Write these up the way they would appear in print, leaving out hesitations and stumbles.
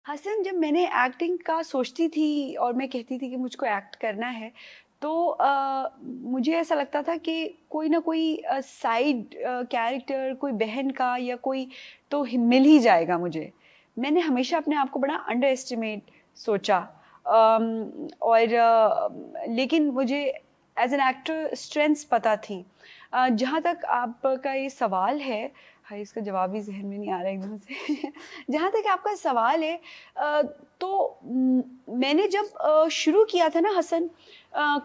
हसन, जब मैंने एक्टिंग का सोचती थी और मैं कहती थी कि मुझको एक्ट करना है, तो मुझे ऐसा लगता था कि कोई ना कोई साइड कैरेक्टर, कोई बहन का या कोई तो मिल ही जाएगा मुझे। मैंने हमेशा अपने आप को बड़ा अंडर एस्टिमेट सोचा। और लेकिन मुझे एज एन एक्टर स्ट्रेंथ्स पता थी। जहाँ तक आपका ये सवाल है, हाय इसका जवाब ही जहन में नहीं आ रहा एकदम से। जहाँ तक आपका सवाल है, तो मैंने जब शुरू किया था ना हसन,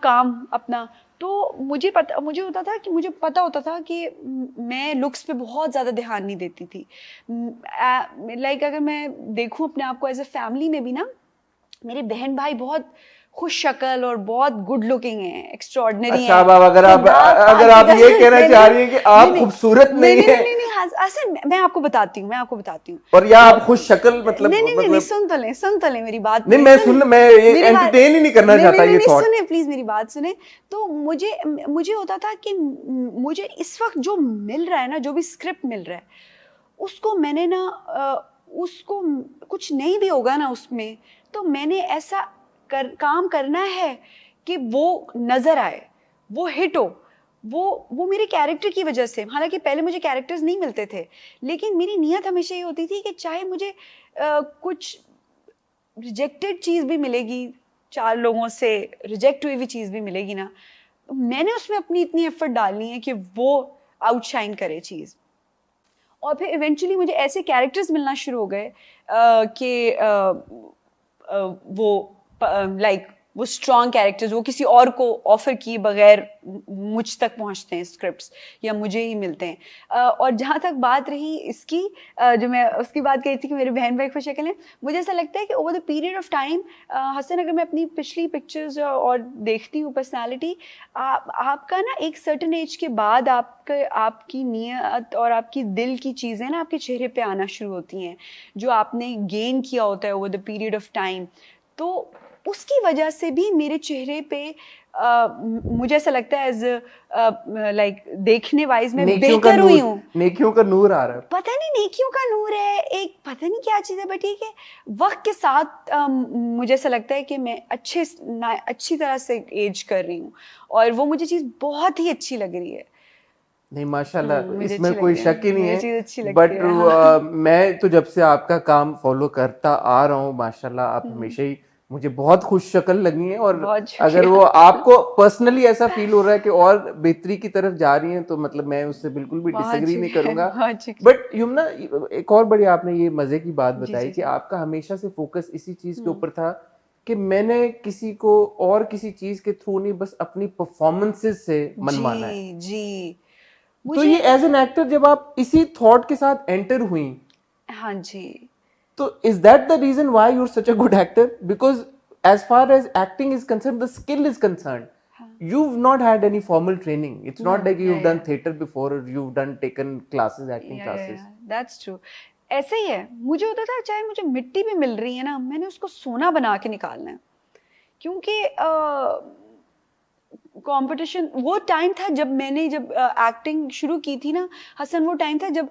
काम अपना, तो मुझे होता था कि मुझे पता होता था कि मैं लुक्स पे बहुत ज़्यादा ध्यान नहीं देती थी। लाइक अगर मैं देखूं अपने आप को एज अ फैमिली में भी ना, मेरे बहन भाई बहुत खुश शक्ल और बहुत गुड लुकिंग है, एक्स्ट्रॉर्डनरी अच्छा, है। अब सरदार अगर पार्टी आप का ये कहना नहीं चाह नहीं रही हैं कि नहीं आप नहीं खूबसूरत नहीं नहीं नहीं है, नहीं नहीं नहीं, असल मैं आपको बताती हूँ। और या तो आप खुश शक्ल, नहीं नहीं नहीं नहीं, मतलब सुन तो ले मेरी बात, नहीं, पहले मैं सुने सुन मैं ये मेरी बात। एंटरटेन ही नहीं करना नहीं नहीं चाहता नहीं ये नहीं, थॉट। सुने प्लीज मेरी बात सुने। तो मुझे मुझे होता था कि मुझे इस वक्त जो मिल रहा है ना, जो भी स्क्रिप्ट मिल रहा है, उसको मैंने ना उसको कुछ नहीं भी होगा ना उसमें, तो मैंने ऐसा काम करना है कि वो नजर आए, वो हिट हो। वो मेरे कैरेक्टर की वजह से, हालांकि पहले मुझे कैरेक्टर्स नहीं मिलते थे, लेकिन मेरी नीयत हमेशा ये होती थी कि चाहे मुझे कुछ रिजेक्टेड चीज भी मिलेगी, चार लोगों से रिजेक्ट हुई हुई चीज भी मिलेगी ना, तो मैंने उसमें अपनी इतनी एफर्ट डालनी है कि वो आउटशाइन करे चीज। और फिर इवेंचुअली मुझे ऐसे कैरेक्टर्स मिलना शुरू हो गए कि वो लाइक वो स्ट्रॉन्ग कैरेक्टर्स वो किसी और को ऑफर किए बगैर मुझ तक पहुंचते हैं स्क्रिप्ट्स, या मुझे ही मिलते हैं। और जहाँ तक बात रही इसकी, जो मैं उसकी बात कही थी कि मेरे बहन भाई खुश शक्ल हैं, मुझे ऐसा लगता है कि over the period of time, Hasan, अगर मैं अपनी पिछली पिक्चर्स और देखती हूँ पर्सनालिटी, आपका ना एक सर्टन एज के बाद आपका आपकी नीयत और आपकी दिल की चीज़ें ना आपके चेहरे पे आना शुरू होती हैं, जो आपने गेन किया होता है over the period of time. तो उसकी वजह से भी मेरे चेहरे पे मुझे ऐसा लगता है एज लाइक देखने वाइज मैं नेकियों का बेहतर हुई नूर, हूँ। नेकियों का नूर आ रहा है। पता नहीं नेकियों का नूर है, एक पता नहीं क्या चीज़ है, बट ठीक है। वक्त के साथ मुझे ऐसा लगता है कि मैं अच्छी तरह से एज कर रही हूँ, और वो मुझे चीज़ बहुत ही अच्छी लग रही है। नहीं, माशाल्लाह, मुझे इसमें अच्छी कोई लगती है, शक ही नहीं मुझे है। चीज़ अच्छी लगती बट है, हाँ। मैं तो जब से आपका काम फॉलो करता आ रहा हूँ, माशाल्लाह, आप हमेशा ही मुझे बहुत खुश शक्ल लगी हैं। और बहुत अगर शुक्रिया। वो आपको पर्सनली ऐसा फील हो रहा है कि और बेहतरी की तरफ जा रही हैं, तो मतलब मैं उससे बिल्कुल भी बहुत डिसएग्री नहीं शुक्रिया, करूंगा। बहुत शुक्रिया। बट युमना, एक और बड़ी आपने ये मजे की बात जी बताई जी कि जी। आपका हमेशा से फोकस इसी चीज के हम्म। ऊपर था कि मैंने किसी को और किसी चीज के थ्रू नहीं, बस अपनी परफॉर्मेंसेस से मनवाना है। जी जी। तो मुझे, ये एज एन एक्टर जब आप इसी थॉट के साथ एंटर हुई, हाँ जी। तो is that the reason why you are such a good actor? Because as far as acting is concerned, the skill is concerned, हाँ। you've not had any formal training. It's no, not like या you've done theater before or you've done taken classes, acting classes. या that's true. ऐसे ही है, मुझे होता था चाहे मुझे मिट्टी भी मिल रही है ना, मैंने उसको सोना बना के निकालना है। क्योंकि कंपटीशन, वो टाइम था जब एक्टिंग शुरू की थी ना हसन, वो टाइम था जब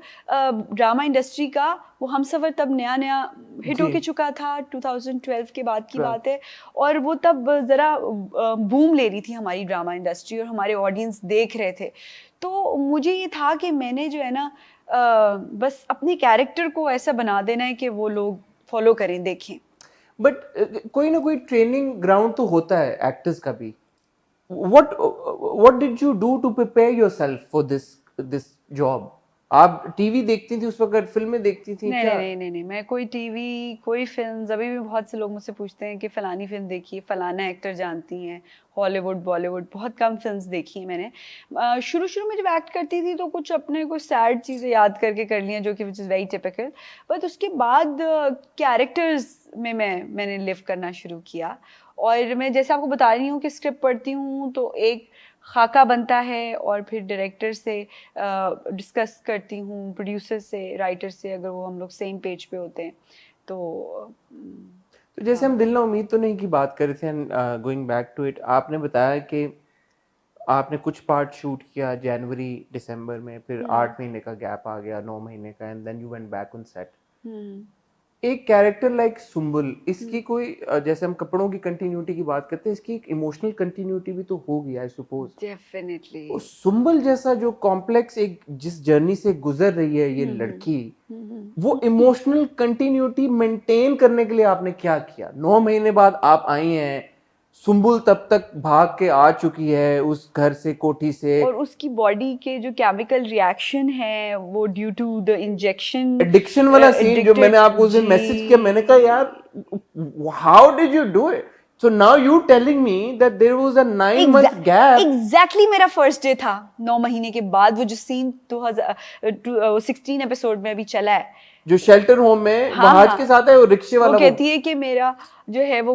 ड्रामा इंडस्ट्री का वो हमसफर तब नया नया हिट जी, होके चुका था, 2012 के बाद की 12। बात है। और वो तब ज़रा बूम ले रही थी हमारी ड्रामा इंडस्ट्री, और हमारे ऑडियंस देख रहे थे। तो मुझे ये था कि मैंने जो है ना, बस अपने कैरेक्टर को ऐसा बना देना है कि वो लोग फॉलो करें, देखें। बट कोई ना कोई ट्रेनिंग ग्राउंड तो होता है एक्टर्स का भी। What did you do to prepare yourself for this job? आप टीवी देखती थी उस वक्त, फिल्में देखती थी नहीं क्या? नहीं नहीं नहीं नहीं, मैं कोई टीवी, कोई फिल्म, अभी भी बहुत से लोग मुझसे पूछते हैं कि फलानी फिल्म देखी है, फलाना एक्टर जानती हैं, हॉलीवुड बॉलीवुड, बहुत कम फिल्म्स देखी हैं मैंने। शुरू शुरू में जब एक्ट करती थी तो कुछ अपने कुछ सैड चीज़ें याद करके कर लिया, जो कि which is very typical. But उसके बाद कैरेक्टर्स में मैंने लिव करना शुरू किया। और मैं जैसे आपको बता रही हूँ कि स्क्रिप्ट पढ़ती हूँ तो एक खाका बनता है, और फिर डायरेक्टर से डिस्कस करती हूँ, प्रोड्यूसर से, राइटर से, अगर वो हम लोग सेम पेज पे होते हैं तो तो जैसे हाँ। हम दिल ना उम्मीद तो नहीं की बात कर रहे थे, and going back to it, आपने बताया कि आपने कुछ पार्ट शूट किया जनवरी दिसंबर में, फिर हम्म 8 महीने का गैप आ गया, 9 महीने का, and then you went back on set. Hmm एक कैरेक्टर लाइक सुम्बुल, इसकी कोई जैसे हम कपड़ों की कंटिन्यूटी की बात करते हैं, इसकी एक इमोशनल कंटिन्यूटी भी तो होगी आई सपोज। डेफिनेटली। सुम्बुल जैसा जो कॉम्प्लेक्स एक जिस जर्नी से गुजर रही है ये लड़की, वो इमोशनल कंटिन्यूटी मेंटेन करने के लिए आपने क्या किया? 9 महीने बाद आप आई हैं, सुम्बुल तब तक भाग के आ चुकी है उस घर से, कोठी से, और उसकी बॉडी के जो केमिकल रिएक्शन है वो due to the injection, addiction वाला सीन जो मैंने आपको उस दिन मैसेज किया, मैंने कहा यार how did you do it? So now you telling me that there was a 9 month gap. Exactly मेरा फर्स्ट डे था 9 महीने के बाद, वो जो सीन 2016 एपिसोड में अभी चला है, जो शेल्टर होम में हाँ, वहाज के साथ है, वो रिक्शे वाला, वो कहती है कि मेरा जो है वो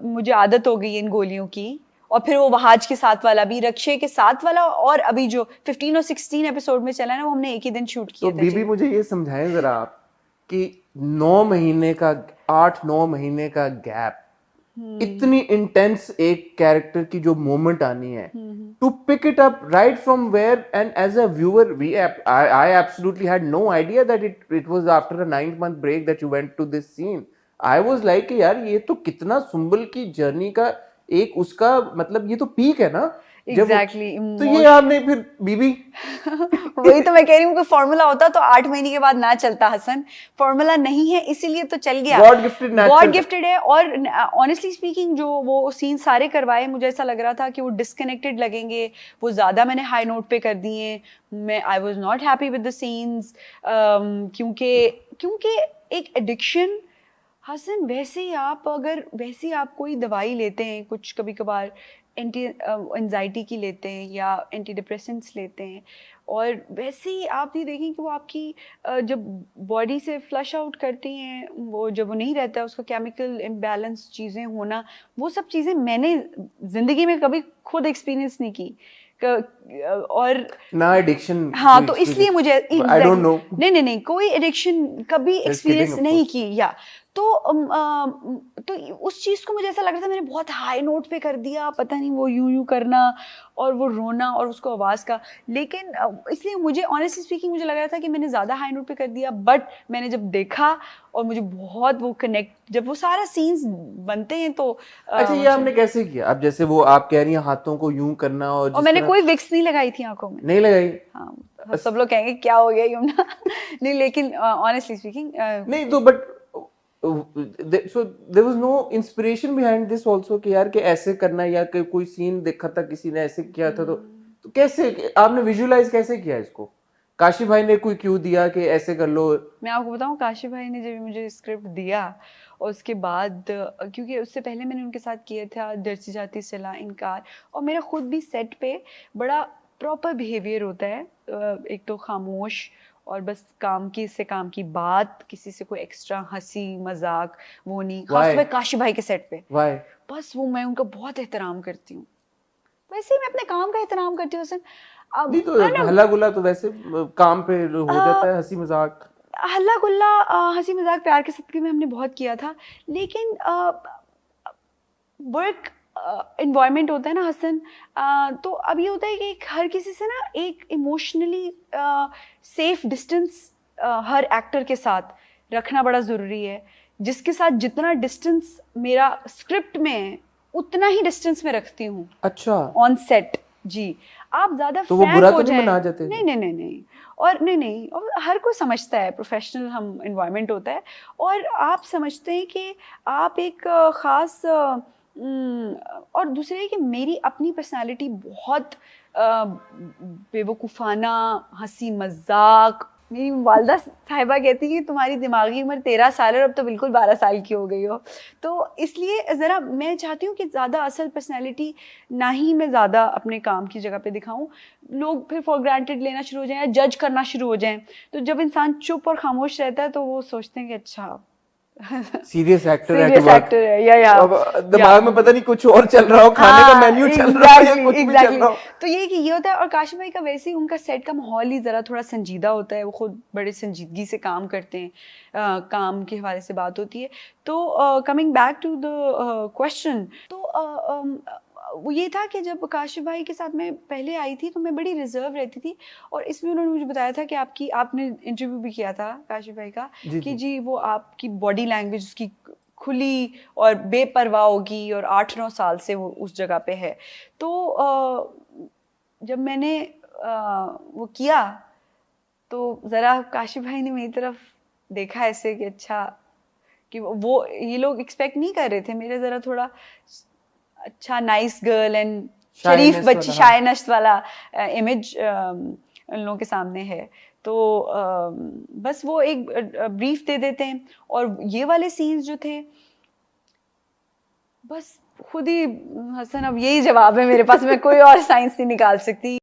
मुझे आदत हो गई इन गोलियों की, और फिर वो वहाज के साथ वाला भी, रक्षे के साथ वाला, और अभी जो 15 और 16 एपिसोड में चला है ना, वो हमने एक ही दिन शूट किया तो था। बीबी मुझे ये समझाएं जरा आप कि 9 महीने का 8-9 महीने का गैप, इतनी इंटेंस एक कैरेक्टर की जो मोमेंट आनी है, to pick it up right from where, and as a viewer I absolutely had no idea that it was after a 9th month break that you went to this scene. I was like यार ये तो कितना सुम्बुल की journey का एक उसका मतलब ये तो पीक है ना। Exactly, तो ये आपने फिर बीबी वही तो मैं कह रही हूँ कि फॉर्मूला होता तो 8 महीने के बाद ना चलता हसन, फॉर्मूला नहीं है इसीलिए तो चल गया, गॉड गिफ्टेड है। और ऑनेस्टली स्पीकिंग जो वो सीन सारे करवाए, मुझे ऐसा लग रहा था कि वो डिस्कनेक्टेड लगेंगे, वो ज्यादा मैंने हाई नोट पे कर दिए, मैं I was not happy with the scenes, क्योंकि एक एडिक्शन हसन, वैसे ही आप कोई दवाई लेते हैं, कुछ कभी कभार एंजाइटी की लेते हैं या एंटी डिप्रेसेंट्स लेते हैं, और वैसे ही आप भी देखें कि वो आपकी जब बॉडी से फ्लश आउट करती हैं, वो जब वो नहीं रहता है उसका केमिकल इम्बैलेंस चीज़ें होना, वो सब चीज़ें मैंने ज़िंदगी में कभी खुद एक्सपीरियंस नहीं की, और ना एडिक्शन, हाँ, तो इसलिए मुझे आई डोंट नो, नहीं कोई एडिक्शन कभी एक्सपीरियंस नहीं की, या तो उस चीज़ को मुझे ऐसा लग रहा था मैंने बहुत हाई नोट पे कर दिया, पता नहीं वो यूं करना और वो रोना और उसको आवाज़ का, लेकिन इसलिए मुझे ऑनेस्टली स्पीकिंग मुझे लग रहा था कि मैंने ज़्यादा हाई नोट पे कर दिया, बट मैंने जब देखा और मुझे बहुत वो कनेक्ट, जब वो सारा सीन्स बनते हैं तो अच्छा ये आपने कैसे किया? अब जैसे वो आप कह रही हैं हाथों को यूं करना, और मैंने कोई विक्स नहीं लगाई थी आंखों में, नहीं लगाई, हाँ, सब लोग कहेंगे क्या हो गया यमुना नहीं, लेकिन ऑनेस्टली स्पीकिंग नहीं तो but so there was no inspiration behind this also कि यार कि ऐसे करना, या कि कोई सीन देखा था किसी ने ऐसे किया था, तो कैसे आपने विजुअलाइज कैसे किया इसको? काशी भाई ने कोई क्यों दिया कि ऐसे कर लो? मैं आपको बताऊं, काशी भाई ने जब मुझे स्क्रिप्ट दिया और उसके बाद, क्योंकि उससे पहले मैंने उनके साथ किया था डरती जाती सिला इनकार, और मेरा खुद भी सेट पे बड़ा प्रॉपर बिहेवियर होता है, एक तो खामोश और बस काम की बात, किसी से कोई एक्स्ट्रा हंसी मजाक वो नहीं, खासकर काशी भाई के सेट पे। Why? बस वो मैं उनका बहुत एहतराम करती हूँ, वैसे ही मैं अपने काम का एहतराम करती हूँ सर। अब नहीं तो हल्ला गुल्ला तो वैसे काम पे हो जाता है, हंसी मजाक, हल्ला गुल्ला हंसी मजाक प्यार के सबके में हमने बहुत किया था, लेकिन वर्क इन्वायरमेंट होता है ना हसन, तो अब ये होता है कि हर किसी से ना एक इमोशनली सेफ डिस्टेंस हर एक्टर के साथ रखना बड़ा ज़रूरी है, जिसके साथ जितना डिस्टेंस मेरा स्क्रिप्ट में है उतना ही डिस्टेंस में रखती हूँ। अच्छा, ऑन सेट जी, आप ज़्यादा तो वो बुरा तो नहीं मना जाते? नहीं, और नहीं, और हर कोई समझता है प्रोफेशनल हम इन्वायरमेंट होता है, और आप समझते हैं कि आप एक ख़ास, और दूसरे कि मेरी अपनी पर्सनालिटी बहुत बेवकूफ़ाना, हंसी मजाक, मेरी वालदा साहिबा कहती है कि तुम्हारी दिमागी उम्र 13 साल है और अब तो बिल्कुल 12 साल की हो गई हो, तो इसलिए ज़रा मैं चाहती हूँ कि ज़्यादा असल पर्सनैलिटी ना ही मैं ज़्यादा अपने काम की जगह पे दिखाऊं, लोग फिर फॉर ग्रांटेड लेना शुरू हो जाएं या जज करना शुरू हो जाएं, तो जब इंसान चुप और खामोश रहता है तो वो सोचते हैं कि अच्छा सीरियस एक्टर है, या दिमाग में पता नहीं कुछ और चल रहा हो, खाने का मेन्यू चल रहा है या कुछ भी चल रहा हो। तो ये होता है, और काशी भाई का वैसे ही उनका सेट का माहौल ही जरा थोड़ा संजीदा होता है, वो खुद बड़े संजीदगी से काम करते हैं, काम के हवाले से बात होती है। तो coming back to the question, तो वो ये था कि जब काशिफ भाई के साथ मैं पहले आई थी तो मैं बड़ी रिजर्व रहती थी, और इसमें उन्होंने मुझे बताया था कि आपने इंटरव्यू भी किया था काशिफ भाई का, जी कि जी जी वो आपकी बॉडी लैंग्वेज उसकी खुली और बेपरवाह होगी, और 8-9 साल से वो उस जगह पे है। तो जब मैंने वो किया तो ज़रा काशिफ भाई ने मेरी तरफ देखा ऐसे कि अच्छा, कि वो ये लोग एक्सपेक्ट नहीं कर रहे थे मेरे, ज़रा थोड़ा अच्छा nice girl and Sharif shyness बच्ची, वाला, हाँ। शाइनेस वाला इमेज उन लोगों के सामने है। तो बस वो एक ब्रीफ दे देते हैं, और ये वाले सीन्स जो थे, बस खुद ही हसन, अब यही जवाब है मेरे पास, मैं कोई और साइंस नहीं निकाल सकती।